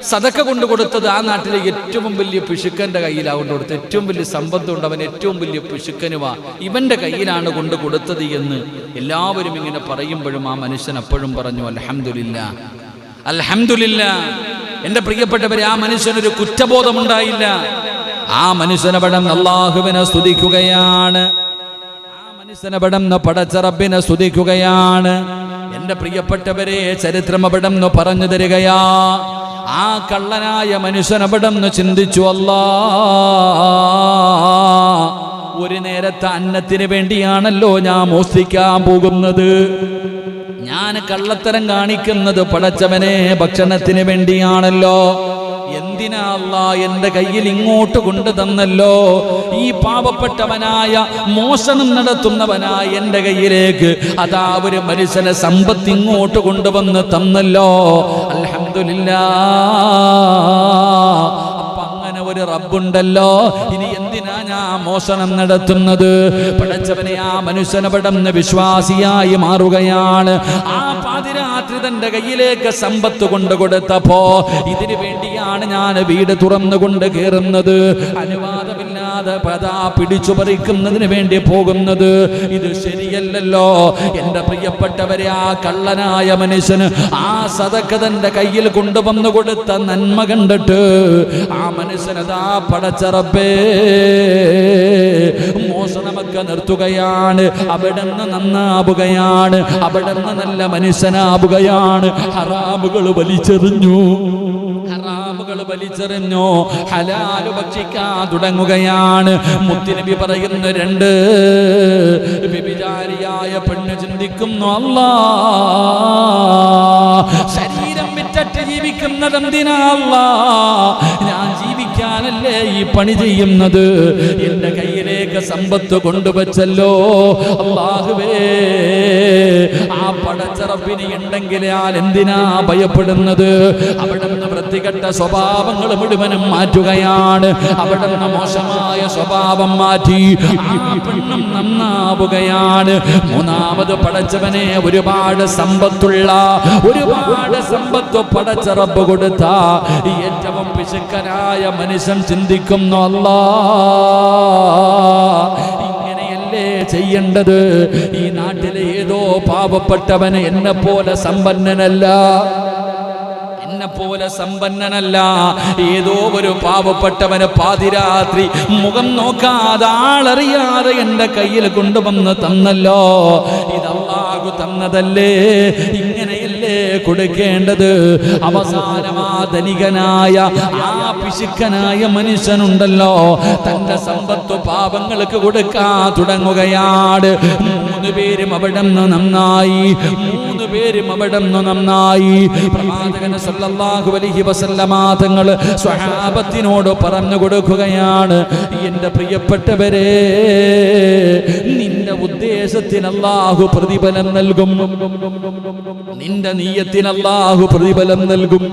സദഖ കൊണ്ട് കൊടുത്തത് ആ നാട്ടിലെ ഏറ്റവും വലിയ പിശുക്കന്റെ കയ്യിലാണ് കൊണ്ട് കൊടുത്തത്. ഏറ്റവും വലിയ സമ്പത്തുണ്ട്, അവൻ ഏറ്റവും വലിയ പിശുക്കനുവാ, ഇവന്റെ കയ്യിലാണ് കൊണ്ട് കൊടുത്തത് എന്ന് എല്ലാവരും ഇങ്ങനെ പറയുമ്പോഴും ആ മനുഷ്യൻ അപ്പോഴും പറഞ്ഞു അൽഹംദുലില്ലാ, അൽഹംദുലില്ലാ. എൻ്റെ പ്രിയപ്പെട്ടവരെ, ആ മനുഷ്യനൊരു കുറ്റബോധമുണ്ടായില്ല. ആ മനുഷ്യനവിടം അല്ലാഹുവിനെ സ്തുതിക്കുകയാണ്. ആ മനുഷ്യനവിടം പടച്ച റബ്ബിനെ സ്തുതിക്കുകയാണ്. എൻ്റെ പ്രിയപ്പെട്ടവരെ, ചരിത്രം അവിടം പറഞ്ഞു തരികയാ. ആ കള്ളനായ മനുഷ്യനവിടം ചിന്തിച്ചു, അല്ലാ, ഒരു നേരത്തെ അന്നത്തിന് വേണ്ടിയാണല്ലോ ഞാൻ മോഷ്ടിക്കാൻ പോകുന്നത്. ഞാൻ കള്ളത്തരം കാണിക്കുന്നത് പടച്ചവനെ ഭക്ഷണത്തിന് വേണ്ടിയാണല്ലോ. എന്തിനാ അല്ലാ എൻ്റെ കയ്യിൽ ഇങ്ങോട്ട് കൊണ്ടു തന്നല്ലോ. ഈ പാവപ്പെട്ടവനായ മോഷണം നടത്തുന്നവനായ എൻ്റെ കയ്യിലേക്ക് അതാ ഒരു മനുഷ്യനെ സമ്പത്ത് ഇങ്ങോട്ട് കൊണ്ടുവന്ന് തന്നല്ലോ. അൽഹംദുലില്ലാ. ഒരു റബ്ബുണ്ടല്ലോ, ഇനി എന്തിനാ ഞാൻ മോഷണം നടത്തുന്നത്? പടച്ചവനെ, ആ മനുഷ്യനവിടന്ന് വിശ്വാസിയായി മാറുകയാണ്. ആ പാതിരാത്രി തന്റെ കയ്യിലേക്ക് സമ്പത്ത് കൊണ്ട് കൊടുത്തപ്പോ, ഇതിനു വേണ്ടിയാണ് ഞാൻ വീട് തുറന്നുകൊണ്ട് കയറുന്നത്, അനുവാദമില്ലാതെ പതാ പിടിച്ചു പറിക്കുന്നതിന് വേണ്ടി പോകുന്നത്, ഇത് ശരിയല്ലല്ലോ. എന്റെ പ്രിയപ്പെട്ടവരെ, ആ കള്ളനായ മനുഷ്യന് ആ സദഖ തന്റെ കയ്യിൽ കൊണ്ടുവന്നു കൊടുത്ത നന്മ കണ്ടിട്ട് ആ മനുഷ്യൻ അതാ പടച്ച റബ്ബേ മോഷണമൊക്കെ നിർത്തുകയാണ്. അവിടുന്ന് നന്നാവുകയാണ്, അവിടുന്ന് നല്ല മനുഷ്യനാവുകയാണ്. ഹറാമുകൾ വലിച്ചെറിഞ്ഞു, ഹറാമുകൾ വലിച്ചെറിഞ്ഞു, ഹലാല് ഭക്ഷിക്കാൻ തുടങ്ങുകയാണ്. മുത്തുനബി പറയുന്ന രണ്ട് വ്യഭിചാരിയായ പെണ്ണ് ചിന്തിക്കുന്നു, അല്ലാ, ശരീരം വിറ്റിട്ട് ജീവിക്കുന്നത് എന്തിനാ അല്ലാ? ഞാൻ ജീവിക്കാനല്ലേ ഈ പണി ചെയ്യുന്നത്? എന്റെ കയ്യിലേക്ക് സമ്പത്ത് കൊണ്ടുവച്ചല്ലോ അല്ലാഹുവേ. ആ പടച്ച റബ്ബിന് ഉണ്ടെങ്കിൽ ആൾ എന്തിനാ ഭയപ്പെടുന്നത്? അവിടുന്ന് വൃത്തികെട്ട സ്വഭാവങ്ങൾ മുഴുവനും മാറ്റുകയാണ്. അവിടുന്ന് മോശമായ സ്വഭാവം മാറ്റി ആ പെണ്ണും നന്നാവുകയാണ്. മൂന്നാമത് പടച്ചവനെ ഒരുപാട് സമ്പത്തുള്ള, ഒരുപാട് സമ്പത്ത് പടച്ച റബ്ബ് കൊടുത്ത ഏറ്റവും പിശുക്കനായ മനുഷ്യൻ ചിന്തിക്കുന്നു, അല്ലാ, ഇങ്ങനെയല്ലേ ചെയ്യേണ്ടത്? ഈ നാട്ടിലെ ഏതോ പാവപ്പെട്ടവന് എന്നെ പോലെ സമ്പന്നനല്ല, പോലെ സമ്പന്നനല്ല, ഏതോ ഒരു പാവപ്പെട്ടവന് പാതിരാത്രി മുഖം നോക്കാതെ ആളറിയാതെ എന്റെ കയ്യിൽ കൊണ്ടുവന്ന് തന്നല്ലോ. ഇത് അല്ലാഹു തന്നതല്ലേ, ഇങ്ങനെയല്ലേ കൊടുക്കേണ്ടത്? അവസാനം ആ ധനികനായ ആ പിശുക്കനായ മനുഷ്യനുണ്ടല്ലോ, തന്റെ സമ്പത്ത് പാവങ്ങൾക്ക് കൊടുക്കാൻ തുടങ്ങുകയാണ്. 3 പേരും അവിടെ നിന്ന് നന്നായി, 3 പേരും അവിടെ നിന്ന് നന്നായി. പ്രവാചകൻ സല്ലല്ലാഹു അലൈഹി വസല്ലമ തങ്ങൾ സ്വഹാബത്തിനോട് പറഞ്ഞു കൊടുക്കുകയാണ്, എന്റെ പ്രിയപ്പെട്ടവരെ, നിന്റെ ഉദ്ദേശത്തിന് അല്ലാഹു പ്രതിഫലം നൽകും, നിന്റെ നിയ്യത്തിന് അല്ലാഹു പ്രതിഫലം നൽകും.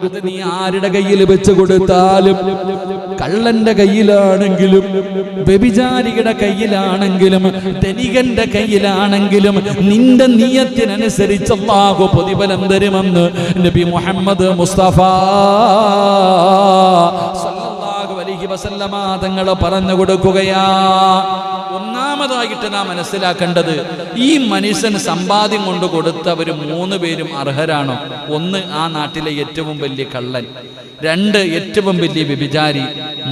അത് നീ ആരുടെ കയ്യിൽ വെച്ച് കൊടുത്താലും, കള്ളന്റെ കയ്യിലാണെങ്കിലും, വ്യഭിചാരിയുടെ കയ്യിലാണെങ്കിലും, ധനികന്റെ കയ്യിലാണെങ്കിലും, നിന്റെ നിയ്യത്തിനനുസരിച്ച് അല്ലാഹു പ്രതിഫലം തരുമെന്ന് നബി മുഹമ്മദ് മുസ്തഫ സല്ലല്ലാഹു അലൈഹി അലൈഹി വസല്ലമ തങ്ങൾ പറഞ്ഞു കൊടുക്കുകയാ, ഒന്നാമതായിട്ട് നാം മനസ്സിലാക്കേണ്ടത്, ഈ മനുഷ്യൻ സമ്പാദ്യം കൊണ്ട് കൊടുത്തവർ 3 പേരും അർഹരാണോ? 1, ആ നാട്ടിലെ ഏറ്റവും വലിയ കള്ളൻ. 2, ഏറ്റവും വലിയ വ്യഭിചാരി.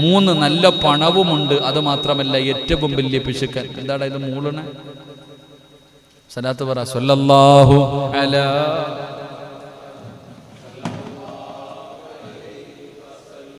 3, നല്ല പണവുമുണ്ട്. അത് മാത്രമല്ല ഏറ്റവും വലിയ പിശുക്കൻ. എന്താണ് ഇത് മൂളണ? സലാത്ത് പറ, സ്വല്ലല്ലാഹു അലാ